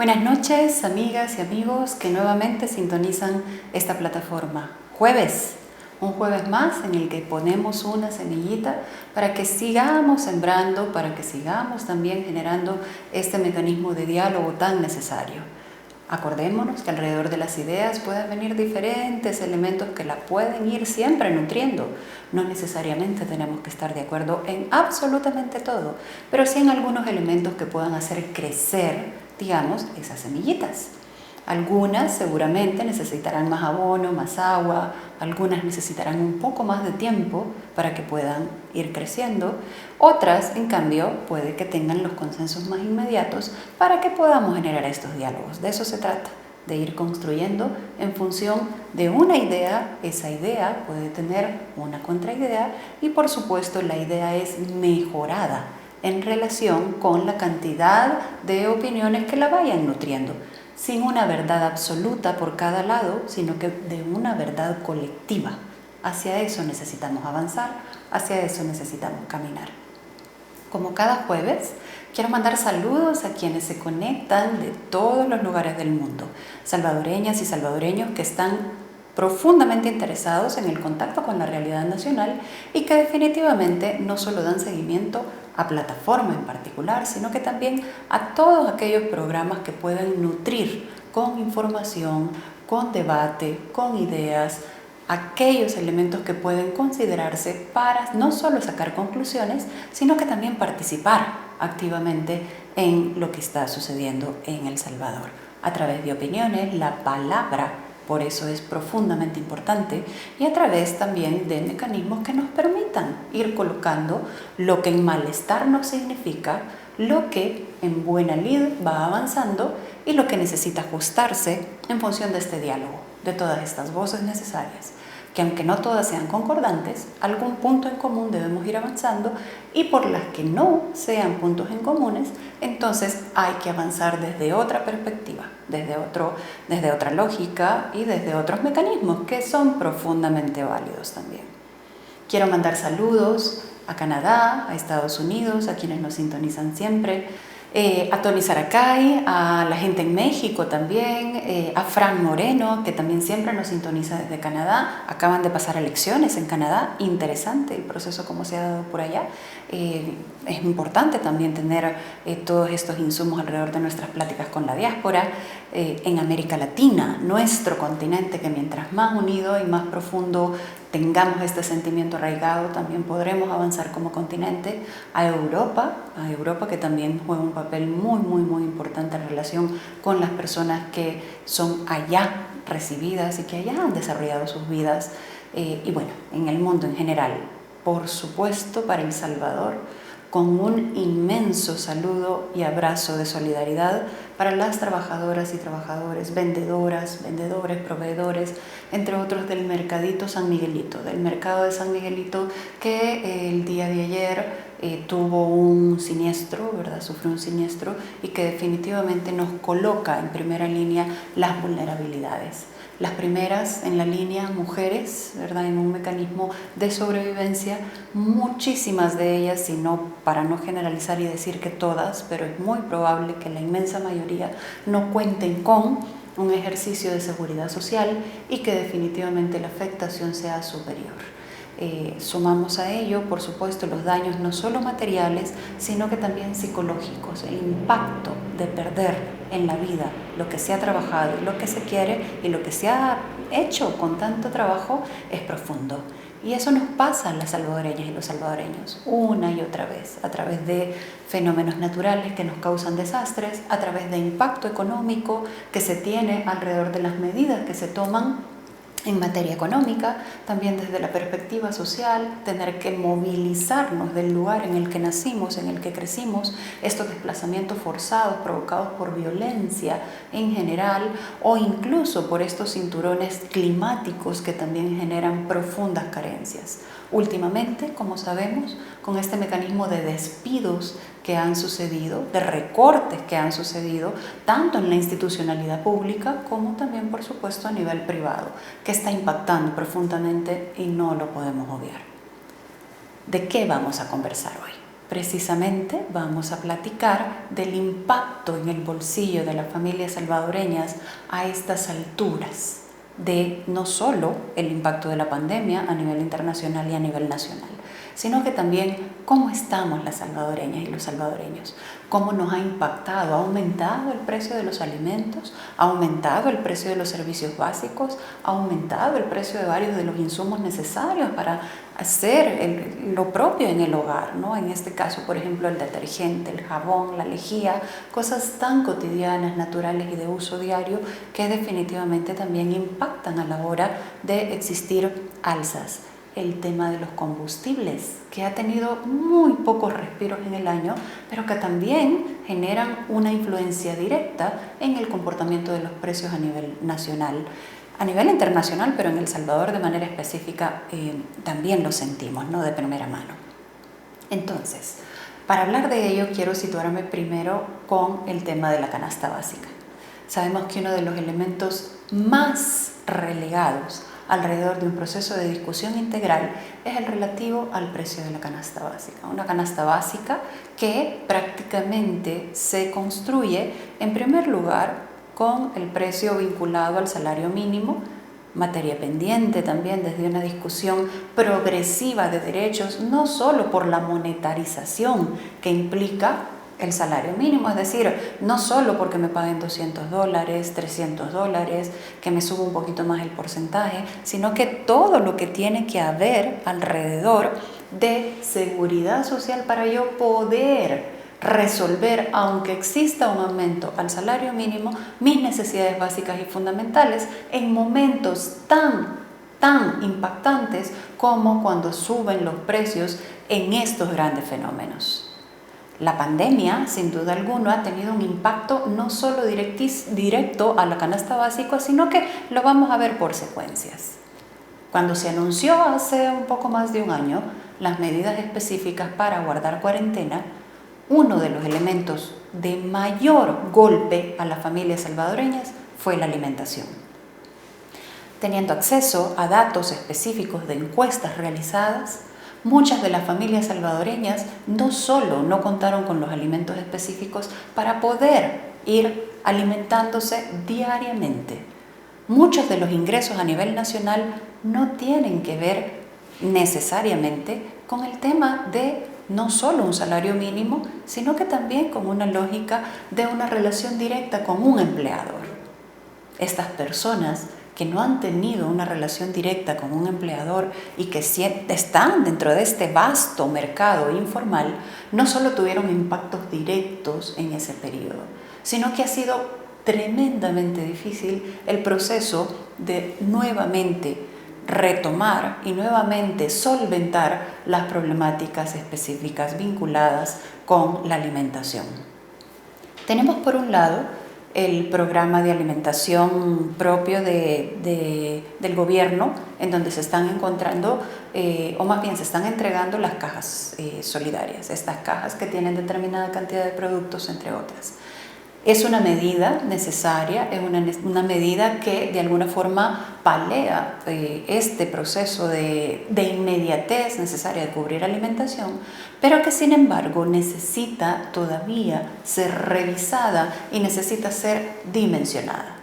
Buenas noches, amigas y amigos que nuevamente sintonizan esta plataforma. Jueves, un jueves más en el que ponemos una semillita para que sigamos sembrando, para que sigamos también generando este mecanismo de diálogo tan necesario. Acordémonos que alrededor de las ideas pueden venir diferentes elementos que la pueden ir siempre nutriendo. No necesariamente tenemos que estar de acuerdo en absolutamente todo, pero sí en algunos elementos que puedan hacer crecer, digamos, esas semillitas. Algunas seguramente necesitarán más abono, más agua, algunas necesitarán un poco más de tiempo para que puedan ir creciendo. Otras, en cambio, puede que tengan los consensos más inmediatos para que podamos generar estos diálogos. De eso se trata, de ir construyendo en función de una idea. Esa idea puede tener una contraidea y, por supuesto, la idea es mejorada en relación con la cantidad de opiniones que la vayan nutriendo, sin una verdad absoluta por cada lado, sino que de una verdad colectiva. Hacia eso necesitamos avanzar, hacia eso necesitamos caminar. Como cada jueves, quiero mandar saludos a quienes se conectan de todos los lugares del mundo, salvadoreñas y salvadoreños que están profundamente interesados en el contacto con la realidad nacional y que definitivamente no solo dan seguimiento a plataforma en particular, sino que también a todos aquellos programas que pueden nutrir con información, con debate, con ideas, aquellos elementos que pueden considerarse para no solo sacar conclusiones, sino que también participar activamente en lo que está sucediendo en El Salvador. A través de opiniones, la palabra, por eso es profundamente importante, y a través también de mecanismos que nos permitan ir colocando lo que en malestar nos significa, lo que en buena lid va avanzando y lo que necesita ajustarse en función de este diálogo, de todas estas voces necesarias, que aunque no todas sean concordantes, algún punto en común debemos ir avanzando, y por las que no sean puntos en comunes, entonces hay que avanzar desde otra perspectiva, desde otra lógica y desde otros mecanismos que son profundamente válidos también. Quiero mandar saludos a Canadá, a Estados Unidos, a quienes nos sintonizan siempre, a Tony Saracay, a la gente en México también, a Fran Moreno, que también siempre nos sintoniza desde Canadá. Acaban de pasar elecciones en Canadá, interesante el proceso como se ha dado por allá. Es importante también tener todos estos insumos alrededor de nuestras pláticas con la diáspora. En América Latina, nuestro continente, que mientras más unido y más profundo tengamos este sentimiento arraigado, también podremos avanzar como continente. A Europa que también juega un papel muy importante en relación con las personas que son allá recibidas y que allá han desarrollado sus vidas, y bueno, en el mundo en general. Por supuesto, para El Salvador, con un inmenso saludo y abrazo de solidaridad para las trabajadoras y trabajadores, vendedoras, vendedores, proveedores, entre otros del Mercadito San Miguelito, del Mercado de San Miguelito, que el día de ayer tuvo un siniestro, ¿verdad? Sufrió un siniestro, y que definitivamente nos coloca en primera línea las vulnerabilidades. Las primeras en la línea, mujeres, ¿verdad? En un mecanismo de sobrevivencia, muchísimas de ellas, para no generalizar y decir que todas, pero es muy probable que la inmensa mayoría no cuenten con un ejercicio de seguridad social y que definitivamente la afectación sea superior. Sumamos a ello, por supuesto, los daños no solo materiales, sino que también psicológicos, el impacto de perder en la vida lo que se ha trabajado, lo que se quiere y lo que se ha hecho con tanto trabajo es profundo. Y eso nos pasa a las salvadoreñas y los salvadoreños una y otra vez, a través de fenómenos naturales que nos causan desastres, a través de impacto económico que se tiene alrededor de las medidas que se toman en materia económica, también desde la perspectiva social, tener que movilizarnos del lugar en el que nacimos, en el que crecimos, estos desplazamientos forzados provocados por violencia en general, o incluso por estos cinturones climáticos que también generan profundas carencias. Últimamente, como sabemos, con este mecanismo de despidos que han sucedido, de recortes que han sucedido, tanto en la institucionalidad pública como también, por supuesto, a nivel privado, que está impactando profundamente y no lo podemos obviar. ¿De qué vamos a conversar hoy? precisamente vamos a platicar del impacto en el bolsillo de las familias salvadoreñas a estas alturas, de no solo el impacto de la pandemia a nivel internacional y a nivel nacional, sino que también cómo estamos las salvadoreñas y los salvadoreños, cómo nos ha impactado, ha aumentado el precio de los alimentos, ha aumentado el precio de los servicios básicos, ha aumentado el precio de varios de los insumos necesarios para hacer lo propio en el hogar, ¿no? En este caso, por ejemplo, el detergente, el jabón, la lejía, cosas tan cotidianas, naturales y de uso diario que definitivamente también impactan a la hora de existir alzas. El tema de los combustibles, que ha tenido muy pocos respiros en el año, pero que también generan una influencia directa en el comportamiento de los precios a nivel nacional. A nivel internacional, pero en El Salvador de manera específica también lo sentimos, ¿no? De primera mano. Entonces, para hablar de ello quiero situarme primero con el tema de la canasta básica. Sabemos que uno de los elementos más relegados alrededor de un proceso de discusión integral es el relativo al precio de la canasta básica. Una canasta básica que prácticamente se construye en primer lugar con el precio vinculado al salario mínimo, materia pendiente también desde una discusión progresiva de derechos, no solo por la monetarización que implica el salario mínimo, es decir, no solo porque me paguen $200, $300, que me suba un poquito más el porcentaje, sino que todo lo que tiene que haber alrededor de seguridad social para yo poder resolver, aunque exista un aumento al salario mínimo, mis necesidades básicas y fundamentales en momentos tan impactantes como cuando suben los precios en estos grandes fenómenos. La pandemia, sin duda alguna, ha tenido un impacto no solo directo a la canasta básica, sino que lo vamos a ver por secuencias. Cuando se anunció hace un poco más de un año las medidas específicas para guardar cuarentena, uno de los elementos de mayor golpe a las familias salvadoreñas fue la alimentación. Teniendo acceso a datos específicos de encuestas realizadas, muchas de las familias salvadoreñas no solo no contaron con los alimentos específicos para poder ir alimentándose diariamente. Muchos de los ingresos a nivel nacional no tienen que ver necesariamente con el tema de no solo un salario mínimo, sino que también con una lógica de una relación directa con un empleador. Estas personas que no han tenido una relación directa con un empleador y que están dentro de este vasto mercado informal, no solo tuvieron impactos directos en ese periodo, sino que ha sido tremendamente difícil el proceso de nuevamente retomar y nuevamente solventar las problemáticas específicas vinculadas con la alimentación. Tenemos por un lado el programa de alimentación propio del gobierno, en donde se están encontrando, o más bien se están entregando las cajas solidarias, estas cajas que tienen determinada cantidad de productos, entre otras. Es una medida necesaria, es una medida que de alguna forma palea este proceso de inmediatez necesaria de cubrir alimentación, pero que sin embargo necesita todavía ser revisada y necesita ser dimensionada.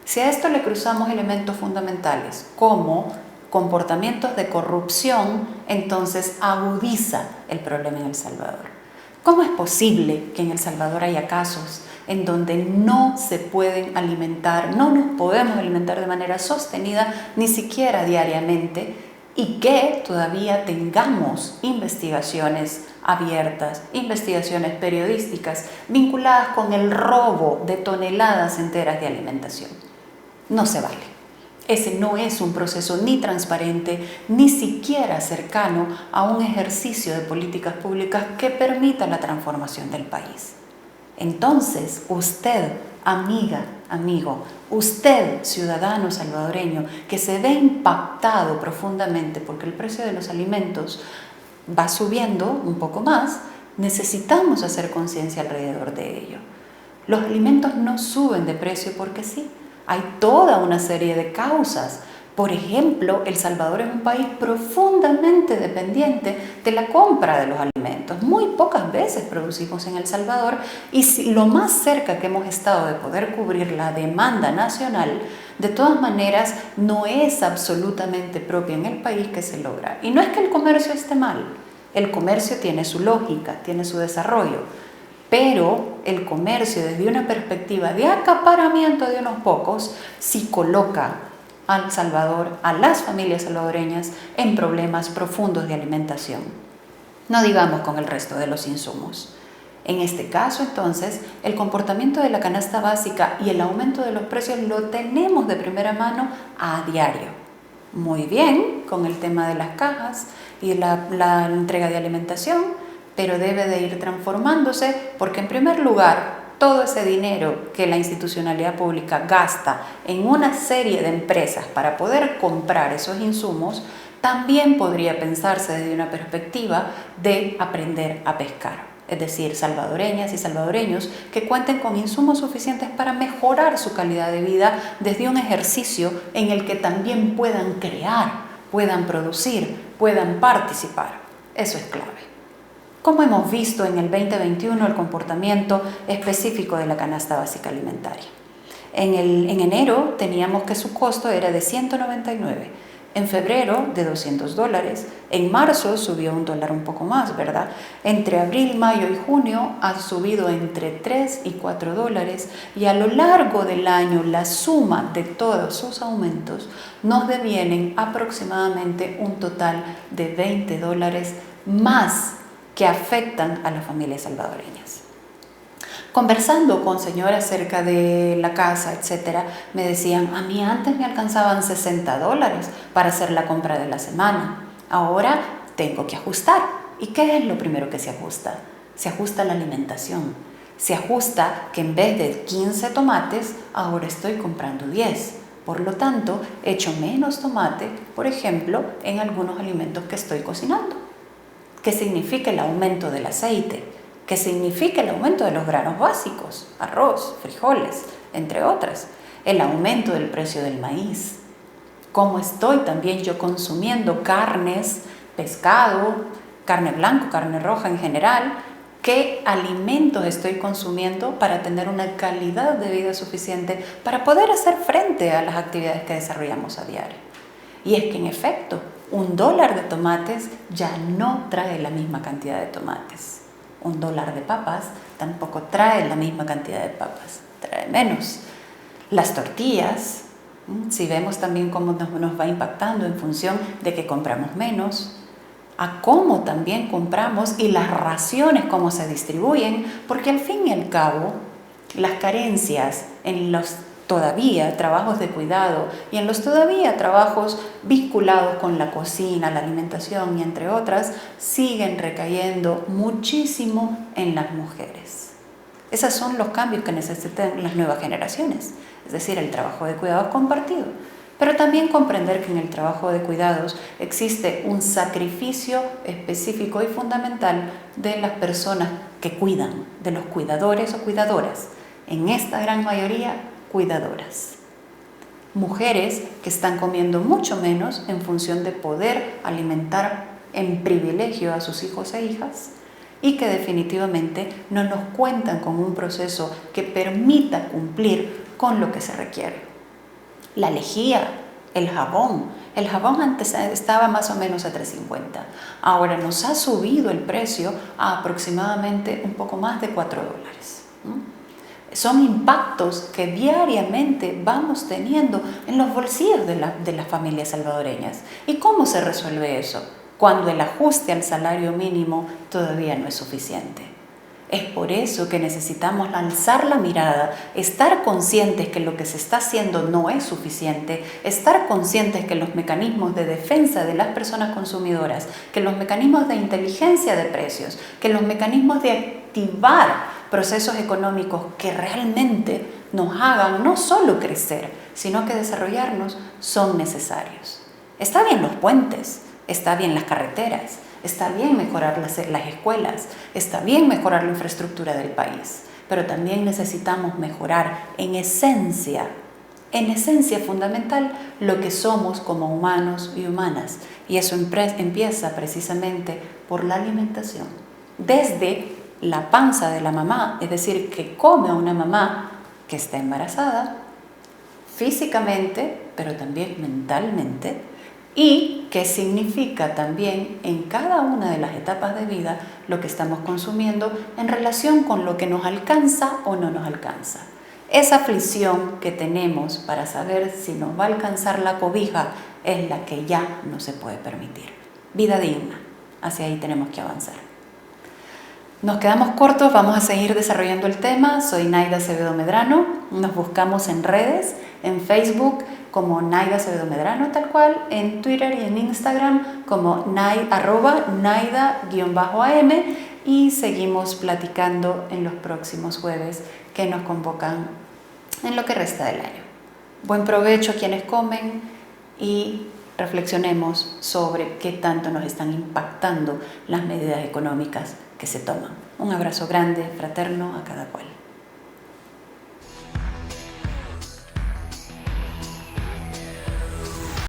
Si a esto le cruzamos elementos fundamentales como comportamientos de corrupción, entonces agudiza el problema en El Salvador. ¿Cómo es posible que en El Salvador haya casos en donde no se pueden alimentar, no nos podemos alimentar de manera sostenida, ni siquiera diariamente, y que todavía tengamos investigaciones abiertas, investigaciones periodísticas vinculadas con el robo de toneladas enteras de alimentación? No se vale. Ese no es un proceso ni transparente, ni siquiera cercano a un ejercicio de políticas públicas que permita la transformación del país. Entonces, usted, amiga, amigo, usted, ciudadano salvadoreño, que se ve impactado profundamente porque el precio de los alimentos va subiendo un poco más, necesitamos hacer conciencia alrededor de ello. Los alimentos no suben de precio porque sí. Hay toda una serie de causas Por ejemplo, El Salvador es un país profundamente dependiente de la compra de los alimentos. Muy pocas veces producimos en El Salvador y si lo más cerca que hemos estado de poder cubrir la demanda nacional, de todas maneras no es absolutamente propia en el país que se logra. Y no es que el comercio esté mal, el comercio tiene su lógica, tiene su desarrollo, pero el comercio desde una perspectiva de acaparamiento de unos pocos sí coloca al Salvador, a las familias salvadoreñas, en problemas profundos de alimentación. No digamos con el resto de los insumos. En este caso, entonces, el comportamiento de la canasta básica y el aumento de los precios lo tenemos de primera mano a diario. Muy bien con el tema de las cajas y la entrega de alimentación, pero debe de ir transformándose porque, en primer lugar, todo ese dinero que la institucionalidad pública gasta en una serie de empresas para poder comprar esos insumos, también podría pensarse desde una perspectiva de aprender a pescar. Es decir, salvadoreñas y salvadoreños que cuenten con insumos suficientes para mejorar su calidad de vida desde un ejercicio en el que también puedan crear, puedan producir, puedan participar. Eso es clave. Como hemos visto en el 2021 el comportamiento específico de la canasta básica alimentaria. En enero teníamos que su costo era de $199, en febrero de $200, en marzo subió $1 un poco más, ¿verdad? Entre abril, mayo y junio ha subido entre $3 y $4 y a lo largo del año la suma de todos sus aumentos nos devienen aproximadamente un total de $20 más que afectan a las familias salvadoreñas. Conversando con señoras cerca de la casa, etcétera, me decían, a mí antes me alcanzaban $60 para hacer la compra de la semana. Ahora tengo que ajustar. ¿Y qué es lo primero que se ajusta? Se ajusta la alimentación. Se ajusta que en vez de 15 tomates, ahora estoy comprando 10. Por lo tanto, echo menos tomate, por ejemplo, en algunos alimentos que estoy cocinando. ¿Qué significa el aumento del aceite? ¿Qué significa el aumento de los granos básicos? Arroz, frijoles, entre otras. El aumento del precio del maíz. ¿Cómo estoy también yo consumiendo carnes, pescado, carne blanca, carne roja en general? ¿Qué alimentos estoy consumiendo para tener una calidad de vida suficiente para poder hacer frente a las actividades que desarrollamos a diario? Y es que en efecto, $1 de tomates ya no trae la misma cantidad de tomates. $1 de papas tampoco trae la misma cantidad de papas, trae menos. Las tortillas, si vemos también cómo nos va impactando en función de que compramos menos, a cómo también compramos y las raciones, cómo se distribuyen, porque al fin y al cabo, las carencias en los todavía trabajos de cuidado y en los todavía trabajos vinculados con la cocina, la alimentación y entre otras, siguen recayendo muchísimo en las mujeres. Esos son los cambios que necesitan las nuevas generaciones, es decir, el trabajo de cuidados compartido. Pero también comprender que en el trabajo de cuidados existe un sacrificio específico y fundamental de las personas que cuidan, de los cuidadores o cuidadoras. En esta gran mayoría, cuidadoras. Mujeres que están comiendo mucho menos en función de poder alimentar en privilegio a sus hijos e hijas y que definitivamente no nos cuentan con un proceso que permita cumplir con lo que se requiere. La lejía, el jabón antes estaba más o menos a $3.50. Ahora nos ha subido el precio a aproximadamente un poco más de $4. Son impactos que diariamente vamos teniendo en los bolsillos de las familias salvadoreñas. ¿Y cómo se resuelve eso? Cuando el ajuste al salario mínimo todavía no es suficiente. Es por eso que necesitamos alzar la mirada, estar conscientes que lo que se está haciendo no es suficiente, estar conscientes que los mecanismos de defensa de las personas consumidoras, que los mecanismos de inteligencia de precios, que los mecanismos de activar procesos económicos que realmente nos hagan no solo crecer, sino que desarrollarnos son necesarios. Está bien los puentes, está bien las carreteras, está bien mejorar las escuelas, está bien mejorar la infraestructura del país, pero también necesitamos mejorar en esencia en esencia fundamental lo que somos como humanos y humanas. Y eso empieza precisamente por la alimentación. Desde la panza de la mamá, es decir, que come a una mamá que está embarazada, físicamente, pero también mentalmente, y qué significa también en cada una de las etapas de vida lo que estamos consumiendo en relación con lo que nos alcanza o no nos alcanza. Esa aflicción que tenemos para saber si nos va a alcanzar la cobija es la que ya no se puede permitir. Vida digna, hacia ahí tenemos que avanzar. Nos quedamos cortos, vamos a seguir desarrollando el tema. Soy Naida Acevedo Medrano, nos buscamos en redes, en Facebook como Naida Acevedo Medrano tal cual, en Twitter y en Instagram como @Naida_AM, y seguimos platicando en los próximos jueves que nos convocan en lo que resta del año. Buen provecho a quienes comen y reflexionemos sobre qué tanto nos están impactando las medidas económicas que se toman. Un abrazo grande, fraterno a cada cual.